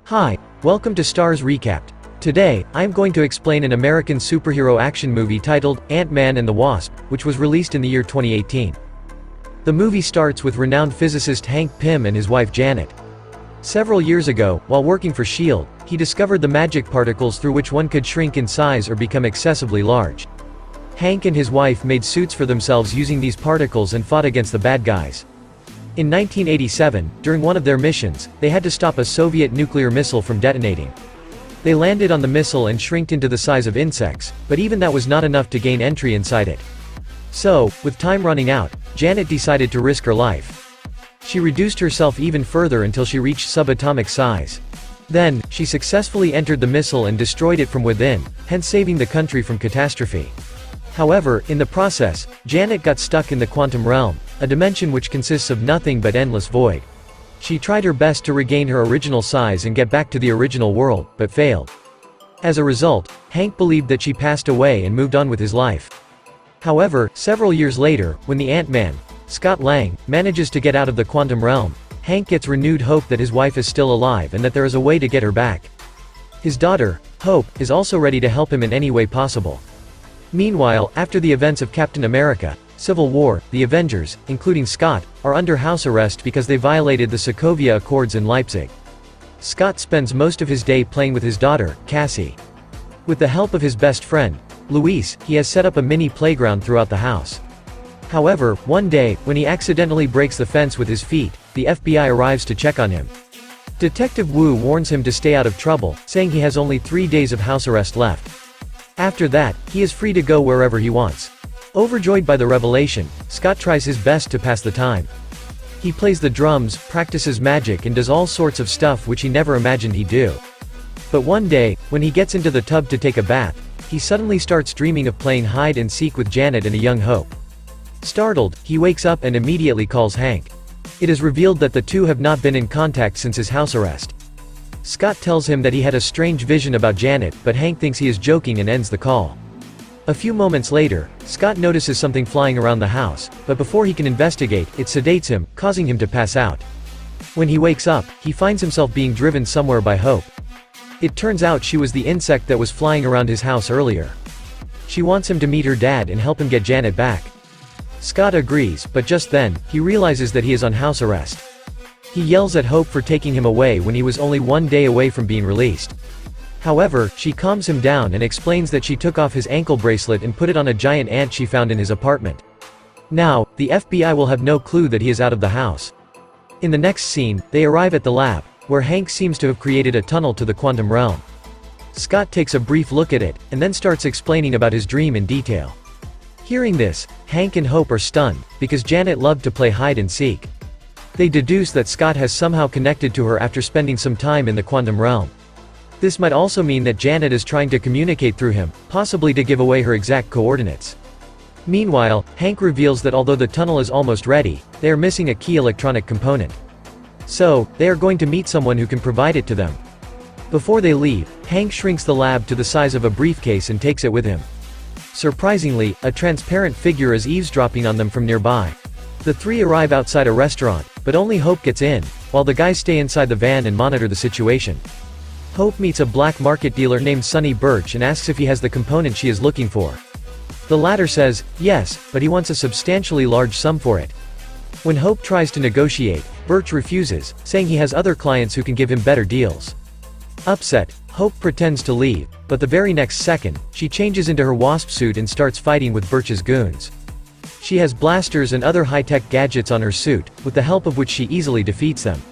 Hi, welcome to Stars Recapped. Today, I am going to explain an American superhero action movie titled Ant-Man and the Wasp, which was released in the year 2018. The movie starts with renowned physicist Hank Pym and his wife Janet. Several years ago, while working for S.H.I.E.L.D., he discovered the magic particles through which one could shrink in size or become excessively large. Hank and his wife made suits for themselves using these particles and fought against the bad guys. In 1987, during one of their missions, they had to stop a Soviet nuclear missile from detonating. They landed on the missile and shrinked into the size of insects, but even that was not enough to gain entry inside it. So, with time running out, Janet decided to risk her life. She reduced herself even further until she reached subatomic size. Then, she successfully entered the missile and destroyed it from within, hence saving the country from catastrophe. However, in the process, Janet got stuck in the quantum realm, a dimension which consists of nothing but endless void. She tried her best to regain her original size and get back to the original world, but failed. As a result, Hank believed that she passed away and moved on with his life. However, several years later, when the Ant-Man, Scott Lang, manages to get out of the quantum realm, Hank gets renewed hope that his wife is still alive and that there is a way to get her back. His daughter, Hope, is also ready to help him in any way possible. Meanwhile, after the events of Captain America: Civil War, the Avengers, including Scott, are under house arrest because they violated the Sokovia Accords in Leipzig. Scott spends most of his day playing with his daughter, Cassie. With the help of his best friend, Luis, he has set up a mini playground throughout the house. However, one day, when he accidentally breaks the fence with his feet, the FBI arrives to check on him. Detective Wu warns him to stay out of trouble, saying he has only 3 days of house arrest left. After that, he is free to go wherever he wants. Overjoyed by the revelation, Scott tries his best to pass the time. He plays the drums, practices magic and does all sorts of stuff which he never imagined he'd do. But one day, when he gets into the tub to take a bath, he suddenly starts dreaming of playing hide and seek with Janet and a young Hope. Startled, he wakes up and immediately calls Hank. It is revealed that the two have not been in contact since his house arrest. Scott tells him that he had a strange vision about Janet, but Hank thinks he is joking and ends the call. A few moments later, Scott notices something flying around the house, but before he can investigate, it sedates him, causing him to pass out. When he wakes up, he finds himself being driven somewhere by Hope. It turns out she was the insect that was flying around his house earlier. She wants him to meet her dad and help him get Janet back. Scott agrees, but just then, he realizes that he is on house arrest. He yells at Hope for taking him away when he was only 1 day away from being released. However, she calms him down and explains that she took off his ankle bracelet and put it on a giant ant she found in his apartment. Now, the FBI will have no clue that he is out of the house. In the next scene, they arrive at the lab, where Hank seems to have created a tunnel to the quantum realm. Scott takes a brief look at it, and then starts explaining about his dream in detail. Hearing this, Hank and Hope are stunned, because Janet loved to play hide and seek. They deduce that Scott has somehow connected to her after spending some time in the quantum realm. This might also mean that Janet is trying to communicate through him, possibly to give away her exact coordinates. Meanwhile, Hank reveals that although the tunnel is almost ready, they are missing a key electronic component. So, they are going to meet someone who can provide it to them. Before they leave, Hank shrinks the lab to the size of a briefcase and takes it with him. Surprisingly, a transparent figure is eavesdropping on them from nearby. The three arrive outside a restaurant, but only Hope gets in, while the guys stay inside the van and monitor the situation. Hope meets a black market dealer named Sonny Birch and asks if he has the component she is looking for. The latter says, yes, but he wants a substantially large sum for it. When Hope tries to negotiate, Birch refuses, saying he has other clients who can give him better deals. Upset, Hope pretends to leave, but the very next second, she changes into her Wasp suit and starts fighting with Birch's goons. She has blasters and other high-tech gadgets on her suit, with the help of which she easily defeats them.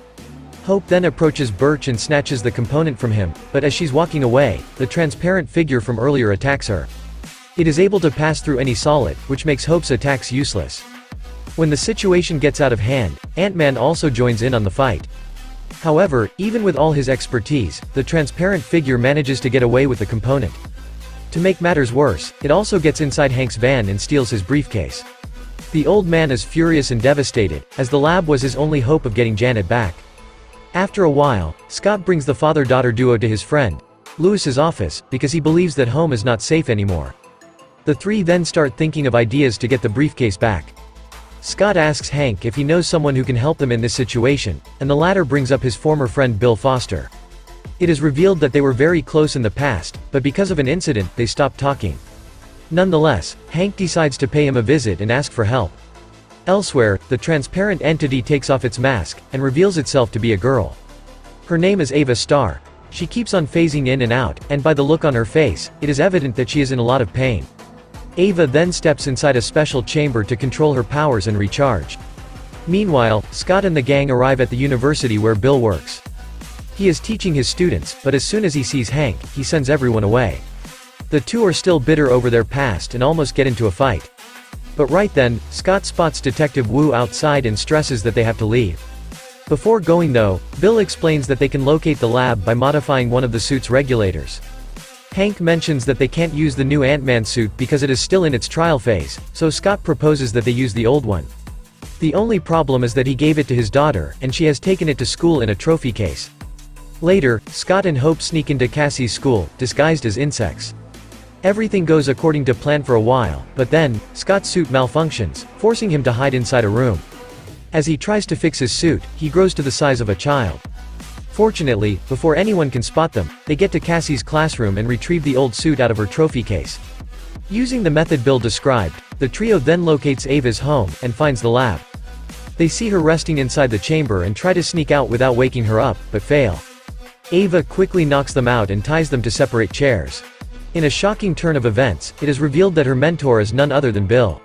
Hope then approaches Birch and snatches the component from him, but as she's walking away, the transparent figure from earlier attacks her. It is able to pass through any solid, which makes Hope's attacks useless. When the situation gets out of hand, Ant-Man also joins in on the fight. However, even with all his expertise, the transparent figure manages to get away with the component. To make matters worse, it also gets inside Hank's van and steals his briefcase. The old man is furious and devastated, as the lab was his only hope of getting Janet back. After a while, Scott brings the father-daughter duo to his friend, Lewis's office, because he believes that home is not safe anymore. The three then start thinking of ideas to get the briefcase back. Scott asks Hank if he knows someone who can help them in this situation, and the latter brings up his former friend Bill Foster. It is revealed that they were very close in the past, but because of an incident, they stopped talking. Nonetheless, Hank decides to pay him a visit and ask for help. Elsewhere, the transparent entity takes off its mask, and reveals itself to be a girl. Her name is Ava Starr. She keeps on phasing in and out, and by the look on her face, it is evident that she is in a lot of pain. Ava then steps inside a special chamber to control her powers and recharge. Meanwhile, Scott and the gang arrive at the university where Bill works. He is teaching his students, but as soon as he sees Hank, he sends everyone away. The two are still bitter over their past and almost get into a fight. But right then, Scott spots Detective Wu outside and stresses that they have to leave. Before going though, Bill explains that they can locate the lab by modifying one of the suit's regulators. Hank mentions that they can't use the new Ant-Man suit because it is still in its trial phase, so Scott proposes that they use the old one. The only problem is that he gave it to his daughter, and she has taken it to school in a trophy case. Later, Scott and Hope sneak into Cassie's school, disguised as insects. Everything goes according to plan for a while, but then, Scott's suit malfunctions, forcing him to hide inside a room. As he tries to fix his suit, he grows to the size of a child. Fortunately, before anyone can spot them, they get to Cassie's classroom and retrieve the old suit out of her trophy case. Using the method Bill described, the trio then locates Ava's home, and finds the lab. They see her resting inside the chamber and try to sneak out without waking her up, but fail. Ava quickly knocks them out and ties them to separate chairs. In a shocking turn of events, it is revealed that her mentor is none other than Bill.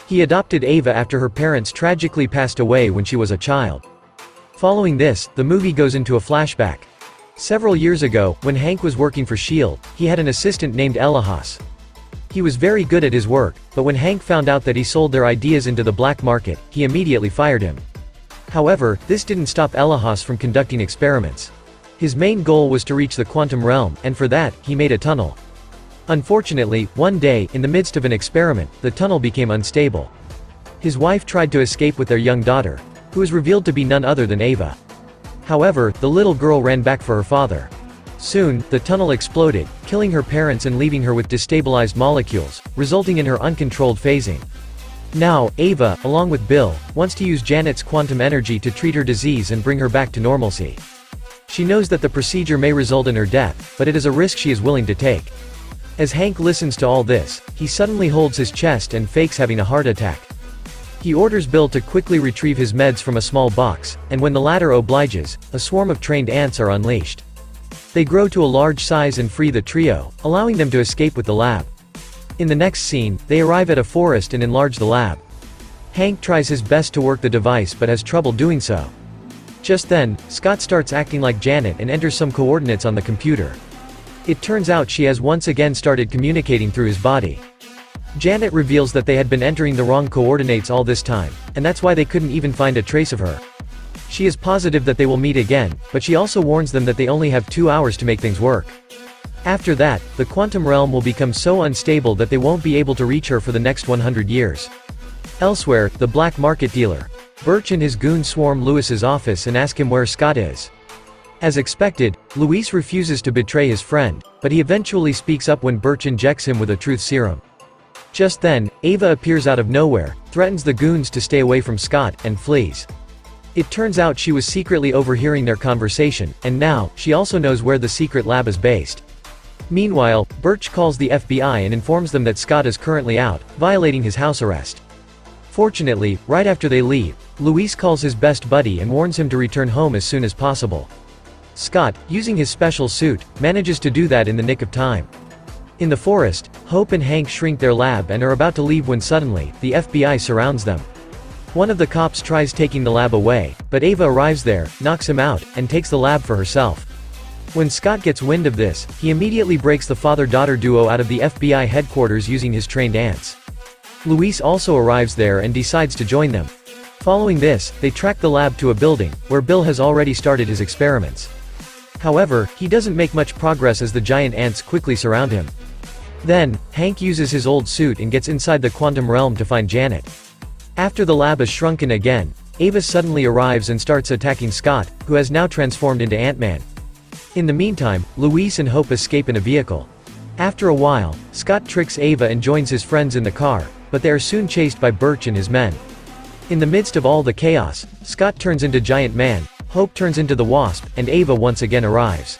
He adopted Ava after her parents tragically passed away when she was a child. Following this, the movie goes into a flashback. Several years ago, when Hank was working for S.H.I.E.L.D., he had an assistant named Elahas. He was very good at his work, but when Hank found out that he sold their ideas into the black market, he immediately fired him. However, this didn't stop Elahas from conducting experiments. His main goal was to reach the quantum realm, and for that, he made a tunnel. Unfortunately, one day, in the midst of an experiment, the tunnel became unstable. His wife tried to escape with their young daughter, who is revealed to be none other than Ava. However, the little girl ran back for her father. Soon, the tunnel exploded, killing her parents and leaving her with destabilized molecules, resulting in her uncontrolled phasing. Now, Ava, along with Bill, wants to use Janet's quantum energy to treat her disease and bring her back to normalcy. She knows that the procedure may result in her death, but it is a risk she is willing to take. As Hank listens to all this, he suddenly holds his chest and fakes having a heart attack. He orders Bill to quickly retrieve his meds from a small box, and when the latter obliges, a swarm of trained ants are unleashed. They grow to a large size and free the trio, allowing them to escape with the lab. In the next scene, they arrive at a forest and enlarge the lab. Hank tries his best to work the device but has trouble doing so. Just then, Scott starts acting like Janet and enters some coordinates on the computer. It turns out she has once again started communicating through his body. Janet reveals that they had been entering the wrong coordinates all this time, and that's why they couldn't even find a trace of her. She is positive that they will meet again, but she also warns them that they only have 2 hours to make things work. After that, the quantum realm will become so unstable that they won't be able to reach her for the next 100 years. Elsewhere, the black market dealer, Birch and his goons swarm Louis's office and ask him where Scott is. As expected, Louis refuses to betray his friend, but he eventually speaks up when Birch injects him with a truth serum. Just then, Ava appears out of nowhere, threatens the goons to stay away from Scott, and flees. It turns out she was secretly overhearing their conversation, and now, she also knows where the secret lab is based. Meanwhile, Birch calls the FBI and informs them that Scott is currently out, violating his house arrest. Fortunately, right after they leave, Louis calls his best buddy and warns him to return home as soon as possible. Scott, using his special suit, manages to do that in the nick of time. In the forest, Hope and Hank shrink their lab and are about to leave when suddenly, the FBI surrounds them. One of the cops tries taking the lab away, but Ava arrives there, knocks him out, and takes the lab for herself. When Scott gets wind of this, he immediately breaks the father-daughter duo out of the FBI headquarters using his trained ants. Louis also arrives there and decides to join them. Following this, they track the lab to a building, where Bill has already started his experiments. However, he doesn't make much progress as the giant ants quickly surround him. Then, Hank uses his old suit and gets inside the quantum realm to find Janet. After the lab is shrunken again, Ava suddenly arrives and starts attacking Scott, who has now transformed into Ant-Man. In the meantime, Louis and Hope escape in a vehicle. After a while, Scott tricks Ava and joins his friends in the car, but they are soon chased by Birch and his men. In the midst of all the chaos, Scott turns into Giant Man, Hope turns into the Wasp, and Ava once again arrives.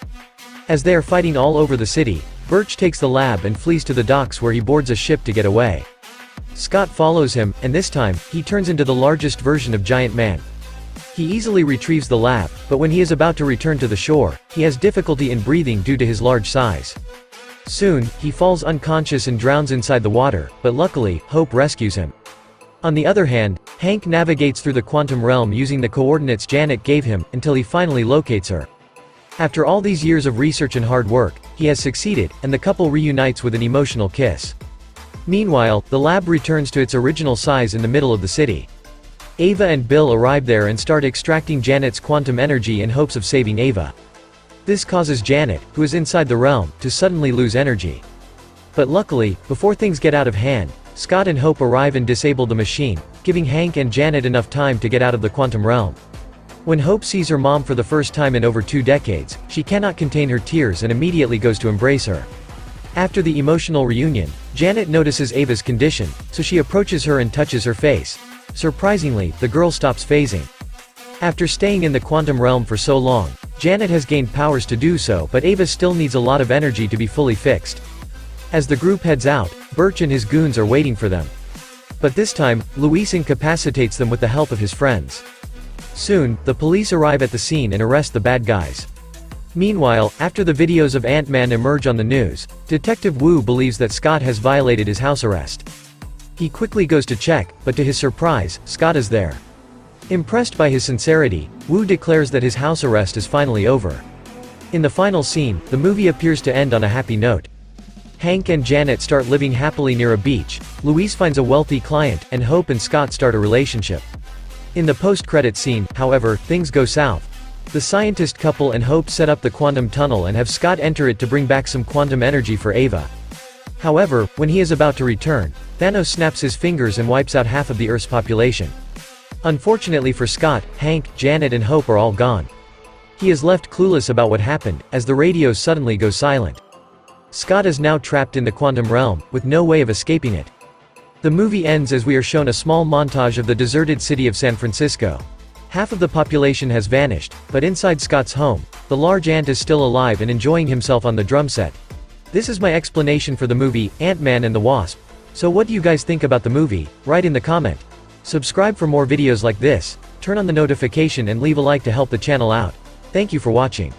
As they are fighting all over the city, Birch takes the lab and flees to the docks where he boards a ship to get away. Scott follows him, and this time, he turns into the largest version of Giant Man. He easily retrieves the lab, but when he is about to return to the shore, he has difficulty in breathing due to his large size. Soon, he falls unconscious and drowns inside the water, but luckily, Hope rescues him. On the other hand, Hank navigates through the quantum realm using the coordinates Janet gave him, until he finally locates her. After all these years of research and hard work, he has succeeded, and the couple reunites with an emotional kiss. Meanwhile, the lab returns to its original size in the middle of the city. Ava and Bill arrive there and start extracting Janet's quantum energy in hopes of saving Ava. This causes Janet, who is inside the realm, to suddenly lose energy. But luckily, before things get out of hand, Scott and Hope arrive and disable the machine, giving Hank and Janet enough time to get out of the quantum realm. When Hope sees her mom for the first time in over 2 decades, she cannot contain her tears and immediately goes to embrace her. After the emotional reunion, Janet notices Ava's condition, so she approaches her and touches her face. Surprisingly, the girl stops phasing. After staying in the quantum realm for so long, Janet has gained powers to do so, but Ava still needs a lot of energy to be fully fixed. As the group heads out, Birch and his goons are waiting for them. But this time, Luis incapacitates them with the help of his friends. Soon, the police arrive at the scene and arrest the bad guys. Meanwhile, after the videos of Ant-Man emerge on the news, Detective Wu believes that Scott has violated his house arrest. He quickly goes to check, but to his surprise, Scott is there. Impressed by his sincerity, Wu declares that his house arrest is finally over. In the final scene, the movie appears to end on a happy note. Hank and Janet start living happily near a beach, Luis finds a wealthy client, and Hope and Scott start a relationship. In the post-credit scene, however, things go south. The scientist couple and Hope set up the quantum tunnel and have Scott enter it to bring back some quantum energy for Ava. However, when he is about to return, Thanos snaps his fingers and wipes out half of the Earth's population. Unfortunately for Scott, Hank, Janet and Hope are all gone. He is left clueless about what happened, as the radio suddenly goes silent. Scott is now trapped in the quantum realm, with no way of escaping it. The movie ends as we are shown a small montage of the deserted city of San Francisco. Half of the population has vanished, but inside Scott's home, the large ant is still alive and enjoying himself on the drum set. This is my explanation for the movie, Ant-Man and the Wasp. So what do you guys think about the movie? Write in the comment. Subscribe for more videos like this, turn on the notification and leave a like to help the channel out. Thank you for watching.